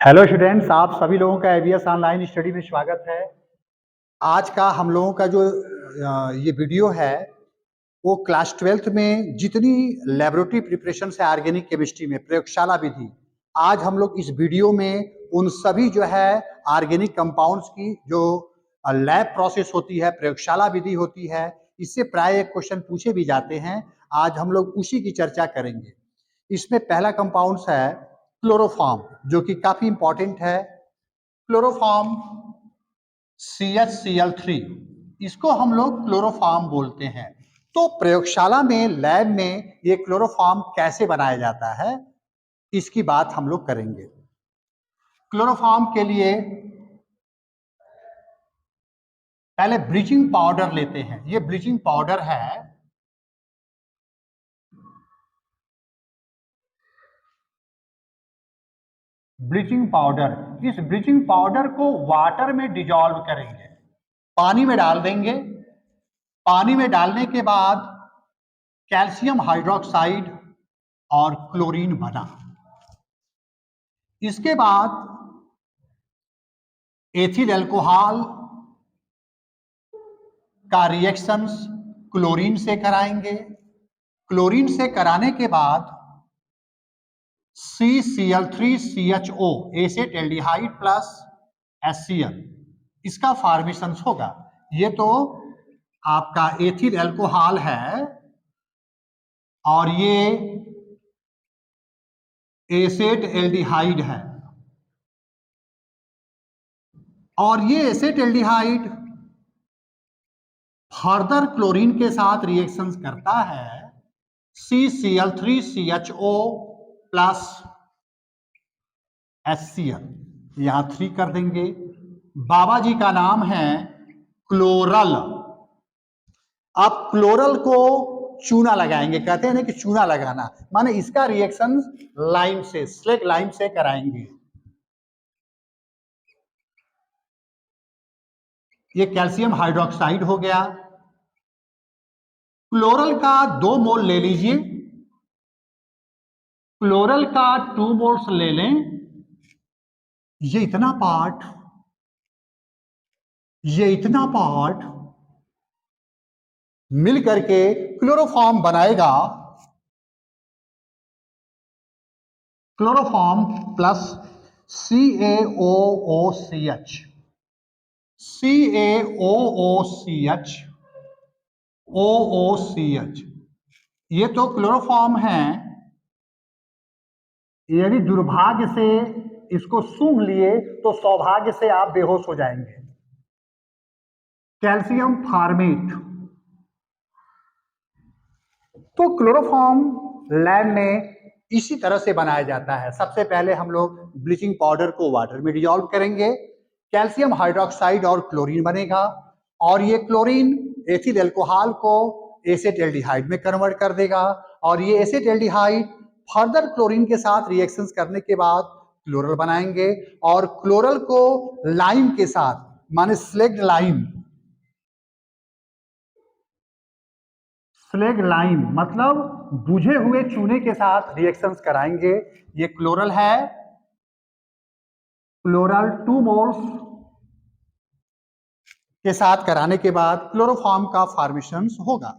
Hello students, आप सभी लोगों का एबीएस ऑनलाइन स्टडी में स्वागत है। आज का हम लोगों का जो ये वीडियो है वो क्लास 12th में जितनी लेबोरेटरी प्रिपरेशन है ऑर्गेनिक केमिस्ट्री में प्रयोगशाला विधि, आज हम लोग इस वीडियो में उन सभी जो है ऑर्गेनिक कंपाउंड्स की जो लैब प्रोसेस होती है, प्रयोगशाला विधि होती है, इससे प्राय क्वेश्चन पूछे भी जाते हैं। आज हम लोग उसी की चर्चा करेंगे। इसमें पहला कंपाउंड्स है क्लोरोफॉर्म, जो कि काफी इंपॉर्टेंट है। क्लोरोफॉर्म CH Cl3, इसको हम लोग क्लोरोफॉर्म बोलते हैं। तो प्रयोगशाला में, लैब में ये क्लोरोफॉर्म कैसे बनाया जाता है, इसकी बात हम लोग करेंगे। क्लोरोफॉर्म के लिए पहले ब्लीचिंग पाउडर लेते हैं। ये ब्लीचिंग पाउडर है। ब्लीचिंग पाउडर, इस ब्लीचिंग पाउडर को वाटर में डिजॉल्व करेंगे, पानी में डाल देंगे। पानी में डालने के बाद कैल्शियम हाइड्रोक्साइड और क्लोरीन बना। इसके बाद एथिल अल्कोहल का रिएक्शंस क्लोरीन से कराएंगे। क्लोरीन से कराने के बाद CCl3CHO एसेटेल्डिहाइड प्लस HCl, इसका फॉर्मेशन होगा। ये तो आपका एथिल अल्कोहल है और ये एसेटेल्डिहाइड है, और ये एसेटेल्डिहाइड फर्दर क्लोरीन के साथ रिएक्शंस करता है CCl3CHO प्लस HCl, यहां 3 कर देंगे। बाबा जी का नाम है क्लोरल। अब क्लोरल को चूना लगाएंगे, कहते हैं ना कि चूना लगाना, माने इसका रिएक्शन लाइम से, स्लेग लाइम से कराएंगे। ये कैल्शियम हाइड्रोक्साइड हो गया। क्लोरल का 2 मोल ले लीजिए। क्लोरल का 2 मोल्स ले लें। ये इतना पार्ट, ये इतना पार्ट मिल करके क्लोरोफॉर्म बनाएगा। Chloroform plus CaOOCH, CaOOCH, OOCH, ये तो क्लोरोफॉर्म है। यदि दुर्भाग्य से इसको सूंघ लिए तो सौभाग्य से आप बेहोश हो जाएंगे। Calcium format. तो क्लोरोफॉर्म लैब में इसी तरह से बनाया जाता है। सबसे पहले हम लोग ब्लीचिंग पाउडर को वाटर में डिजॉल्व करेंगे, कैल्शियम हाइड्रोक्साइड और क्लोरीन बनेगा, और ये क्लोरीन एथिल अल्कोहल को एसेटेल्डिहाइड में कन्वर्ट कर देगा, और ये एसेटेल्डिहाइड फर्दर क्लोरीन के साथ रिएक्शंस करने के बाद क्लोरल बनाएंगे, और क्लोरल को लाइम के साथ, माने स्लेग्ड लाइम, स्लेग लाइम मतलब बुझे हुए चूने के साथ रिएक्शंस कराएंगे। ये क्लोरल है। क्लोरल 2 मोल्स के साथ कराने के बाद क्लोरोफॉर्म का फॉर्मेशन होगा।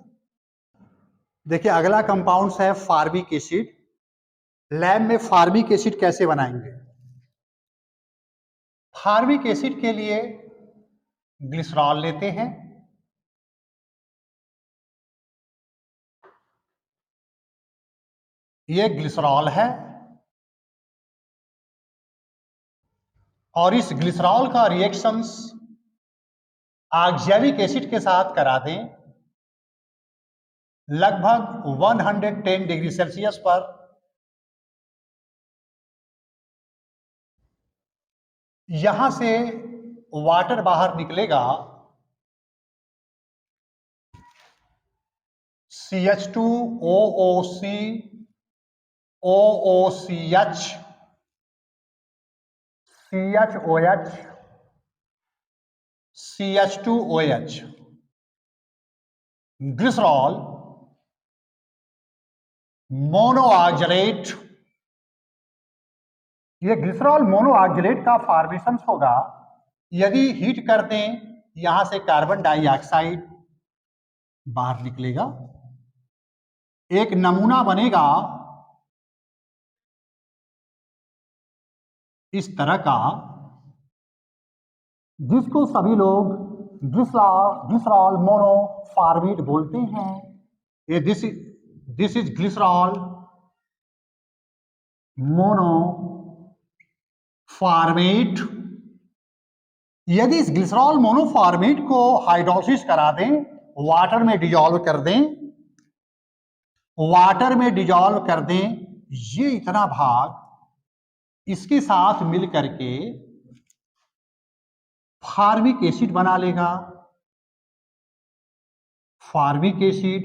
देखिए अगला कंपाउंड है फार्मिक एसिड। लैब में फार्मिक एसिड कैसे बनाएंगे? फार्मिक एसिड के लिए ग्लिसरॉल लेते हैं। ये ग्लिसरॉल है, और इस ग्लिसरॉल का रिएक्शंस ऑक्सैलिक एसिड के साथ करा दें लगभग 110 डिग्री सेल्सियस पर। यहां से वाटर बाहर निकलेगा, CH2OOC, OOCH, CHOH, CH2OH, glycerol, मोनोऑक्सलेट, ये ग्लिसरॉल मोनोऑक्जेलेट का फॉर्मेशन होगा यदि हीट कर दें, यहां से कार्बन डाइऑक्साइड बाहर निकलेगा, एक नमूना बनेगा इस तरह का, जिसको सभी लोग ग्लिसरॉल मोनोफॉर्मेट बोलते हैं। ये दिस इज ग्लिसरॉल मोनोफॉर्मेट। यदि इस ग्लिसरॉल मोनोफॉर्मेट को हाइड्रोलिसिस करा दें, वाटर में डिजॉल्व कर दें, ये इतना भाग इसके साथ मिल करके फॉर्मिक एसिड बना लेगा। फॉर्मिक एसिड,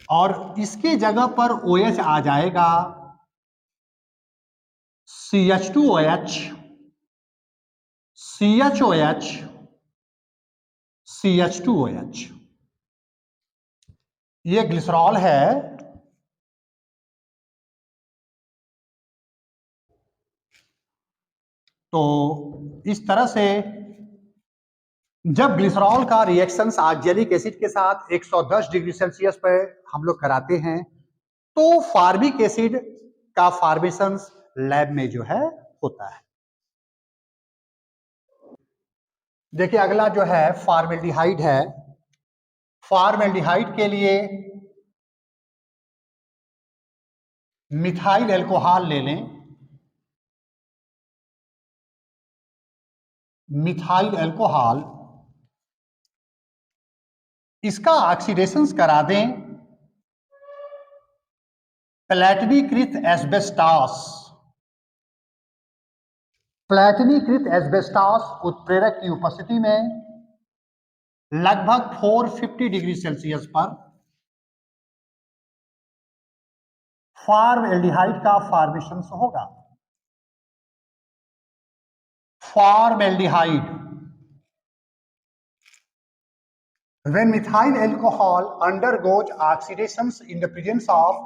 और इसके जगह पर OH आ जाएगा, CH2OH, CHOH, CH2OH। ये ग्लिसरॉल है। तो इस तरह से जब ग्लिसरॉल का रिएक्शन ऑक्जेलिक एसिड के साथ 110 डिग्री सेल्सियस पर हम लोग कराते हैं, तो फॉर्मिक एसिड का फॉर्मेशन लैब में जो है होता है। देखिए अगला जो है फॉर्मेल्डिहाइड है। फॉर्मेल्डिहाइड के लिए मिथाइल एल्कोहल ले लें। मिथाइल एल्कोहल, इसका ऑक्सीडेशन करा दें प्लैटिनीकृत एस्बेस्टॉस। प्लैटिनीकृत एस्बेस्टॉस उत्प्रेरक की उपस्थिति में लगभग 450 डिग्री सेल्सियस पर फॉर्मएल्डिहाइड का फॉर्मेशन होगा। फॉर्मएल्डिहाइड, when methyl alcohol undergoes oxidations in the presence of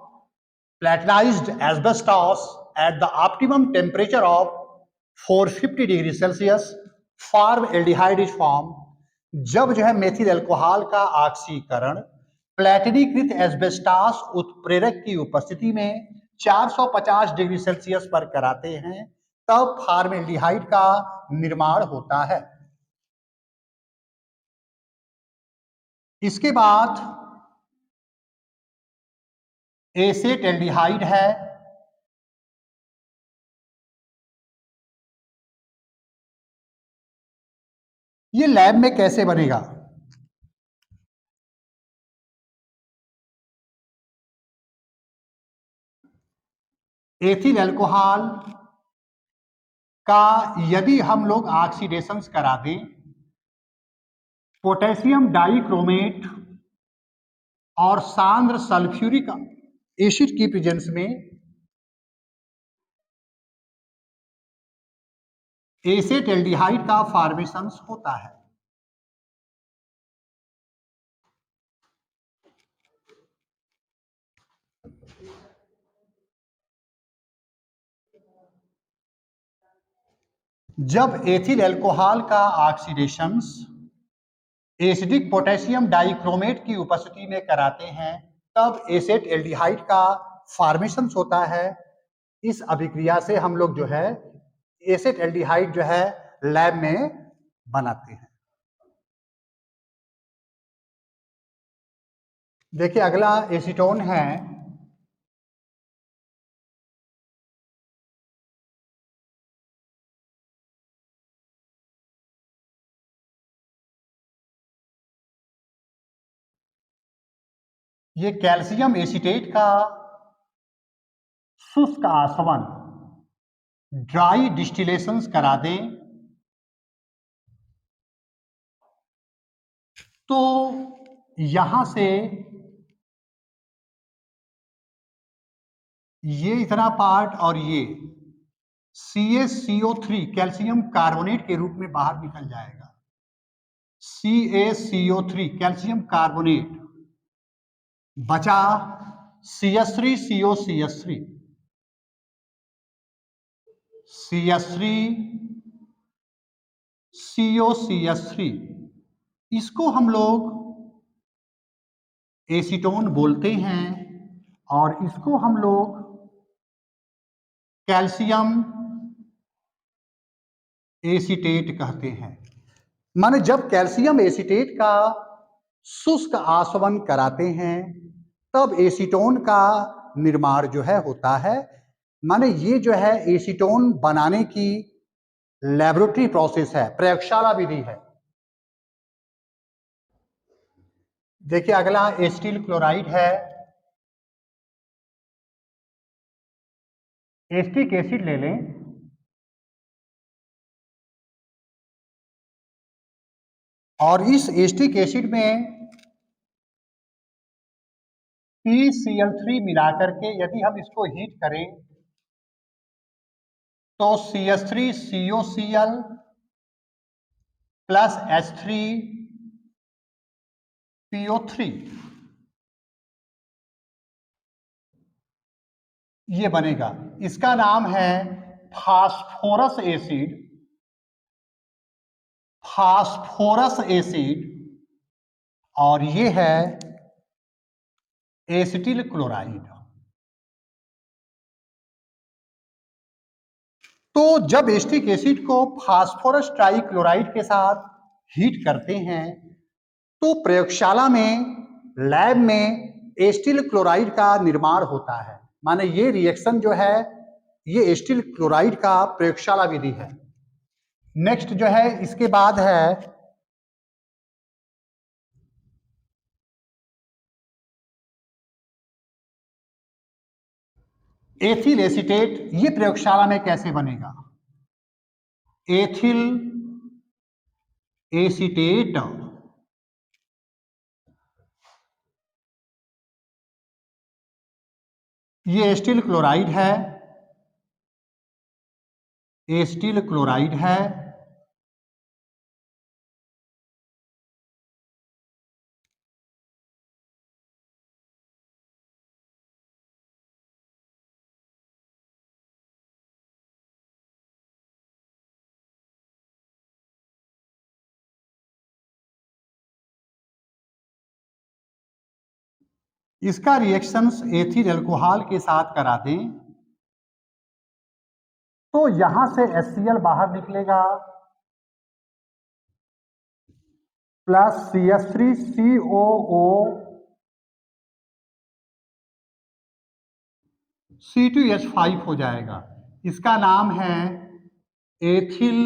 platinized asbestos at the optimum temperature of 450 degree Celsius, formaldehyde is form. जब जो है मेथिल एल्कोहल का ऑक्सीकरण प्लैटिनीकृत एस्बेस्टॉस उत्प्रेरक की उपस्थिति में 450 डिग्री सेल्सियस पर कराते हैं, तब फॉर्मएल्डिहाइड का निर्माण होता है। इसके बाद एसेटल्डिहाइड है। ये लैब में कैसे बनेगा? एथिल एल्कोहल का यदि हम लोग ऑक्सीडेशन करा दें पोटेशियम डाइक्रोमेट और सांद्र सल्फ्यूरिक एसिड की प्रेजेंस में, एसेटल्डिहाइड का फॉर्मेशन होता है। जब एथिल एल्कोहल का ऑक्सीडेशन एसिडिक पोटेशियम डाइक्रोमेट की उपस्थिति में कराते हैं, तब एसेटल्डिहाइड का फॉर्मेशन होता है। इस अभिक्रिया से हम लोग जो है एसेटल्डिहाइड जो है लैब में बनाते हैं। देखिए अगला एसीटोन है। ये कैल्शियम एसीटेट का शुष्क आसवन ड्राई डिस्टिलेशन करा दें तो यहां से ये इतना पार्ट और ये CaCO3 कैल्शियम कार्बोनेट के रूप में बाहर निकल जाएगा। CaCO3 कैल्शियम कार्बोनेट, बचा CH3COCH3। CH3 COCH3, इसको हम लोग एसीटोन बोलते हैं और इसको हम लोग कैल्शियम एसीटेट कहते हैं। माने जब कैल्शियम एसीटेट का शुष्क आसवन कराते हैं तब एसीटोन का निर्माण जो है होता है। माने ये जो है एसीटोन बनाने की लैबोरेटरी प्रोसेस है, प्रयोगशाला विधि है। देखिए अगला एसिटिल क्लोराइड है। एसिटिक एसिड ले लें और इस एसिटिक एसिड में PCl3 मिलाकर के यदि हम इसको हीट करें तो CH3COCl प्लस H3PO3 ये बनेगा। इसका नाम है फास्फोरस एसिड, फास्फोरस एसिड, और ये है एसिटिल क्लोराइड। तो जब एसिटिक एसिड को फास्फोरस ट्राइक्लोराइड के साथ हीट करते हैं तो प्रयोगशाला में, लैब में एसिटिल क्लोराइड का निर्माण होता है। माने ये रिएक्शन जो है ये एसिटिल क्लोराइड का प्रयोगशाला विधि है। नेक्स्ट जो है इसके बाद है एथिल एसीटेट। ये प्रयोगशाला में कैसे बनेगा? एथिल एसीटेट ये एसिटिल क्लोराइड है, एसिटिल क्लोराइड है। इसका रिएक्शंस एथिल अल्कोहल के साथ करा दें तो यहां से HCl बाहर निकलेगा प्लस CH3COO C2H5 हो जाएगा। इसका नाम है एथिल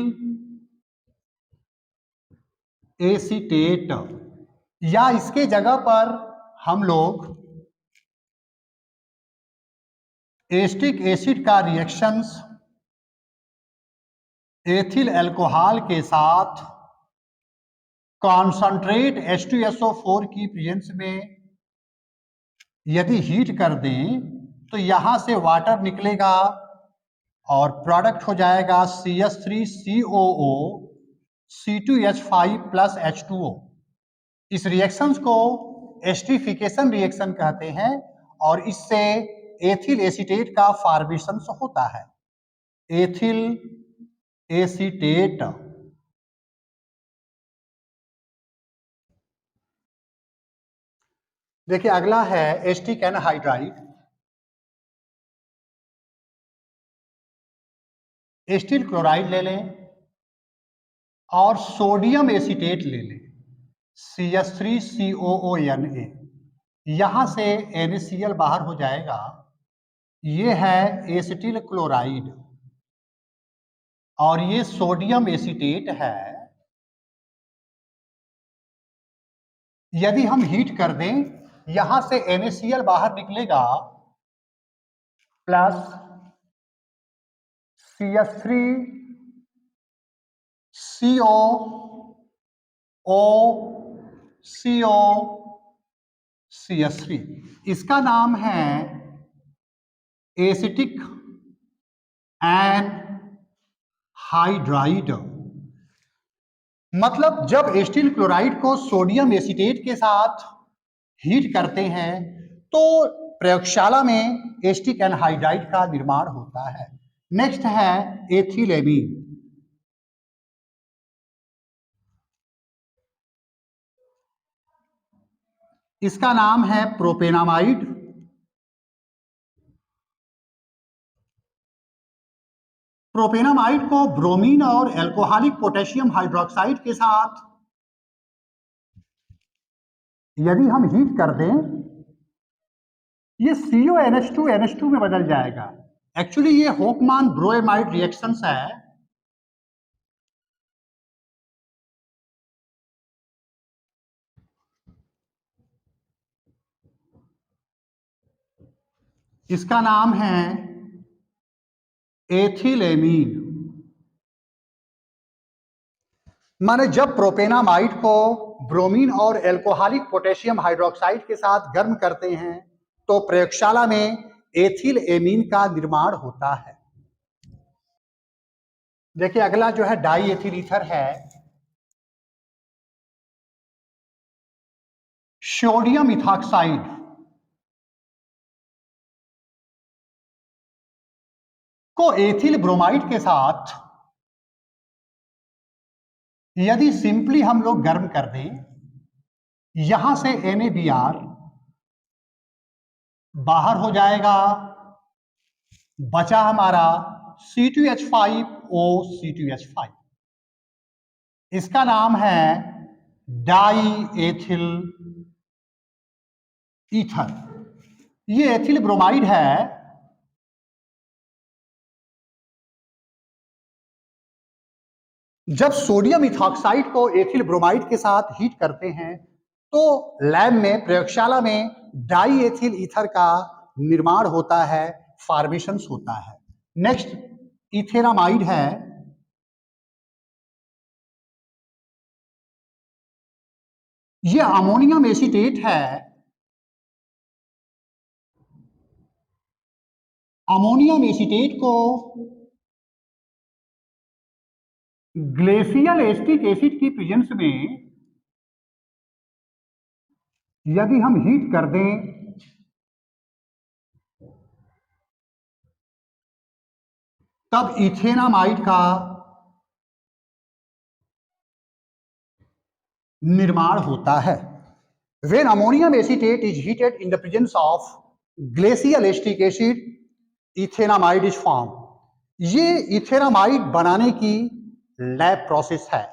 एसीटेट, या इसके जगह पर हम लोग एसिटिक एसिड का रिएक्शंस एथिल अल्कोहल के साथ कॉन्संट्रेट H2SO4 की प्रेजेंस में यदि हीट कर दें तो यहां से वाटर निकलेगा और प्रोडक्ट हो जाएगा CH3COO C2H5 प्लस H2O। इस रिएक्शंस को एस्टरीफिकेशन रिएक्शन कहते हैं और इससे एथिल एसीटेट का फॉर्मेशन होता है। Ethyl acetate. देखिए अगला है एसिटिक एनहाइड्राइड। एसिटिल क्लोराइड ले लें और सोडियम एसीटेट ले लें CH3COONA। यहां से NaCl बाहर हो जाएगा। ये है एसिटिल क्लोराइड और ये सोडियम एसीटेट है। यदि हम हीट कर दें यहां से NaCl बाहर निकलेगा प्लस CH3COCOCH3। इसका नाम है एसिटिक एनहाइड्राइड। मतलब जब एसिटिल क्लोराइड को सोडियम एसीटेट के साथ हीट करते हैं तो प्रयोगशाला में एसिटिक एनहाइड्राइड का निर्माण होता है। नेक्स्ट है एथिलेमीन। इसका नाम है प्रोपेनामाइड। प्रोपेनामाइड को ब्रोमीन और एल्कोहलिक पोटेशियम हाइड्रोक्साइड के साथ यदि हम हीट कर दें, ये CONH2 में बदल जाएगा। एक्चुअली ये होफमान ब्रोएमाइड रिएक्शंस है। इसका नाम है एथिलेमीन। माने जब प्रोपेनामाइड को ब्रोमीन और एल्कोहलिक पोटेशियम हाइड्रोक्साइड के साथ गर्म करते हैं तो प्रयोगशाला में एथिल एमीन का निर्माण होता है। देखिए अगला जो है डाई एथिल ईथर है। सोडियम इथॉक्साइड को एथिल ब्रोमाइड के साथ यदि सिंपली हम लोग गर्म कर दें, यहां से NaBr बाहर हो जाएगा, बचा हमारा C2H5O, इसका नाम है डाई एथिल ईथर। ये एथिल ब्रोमाइड है। जब सोडियम इथॉक्साइड को एथिल ब्रोमाइड के साथ हीट करते हैं तो लैब में, प्रयोगशाला में डाई एथिल ईथर का निर्माण होता है, फॉर्मेशन होता है। नेक्स्ट इथेनामाइड है। यह अमोनियम एसीटेट है। अमोनियम एसीटेट को ग्लेशियल एसिटिक एसिड की प्रेजेंस में यदि हम हीट कर दें तब इथेनामाइड का निर्माण होता है। When ammonium acetate is heated in the presence of glacial acetic acid, ethanamide is form. ये इथेनामाइड बनाने की लैब प्रोसेस है।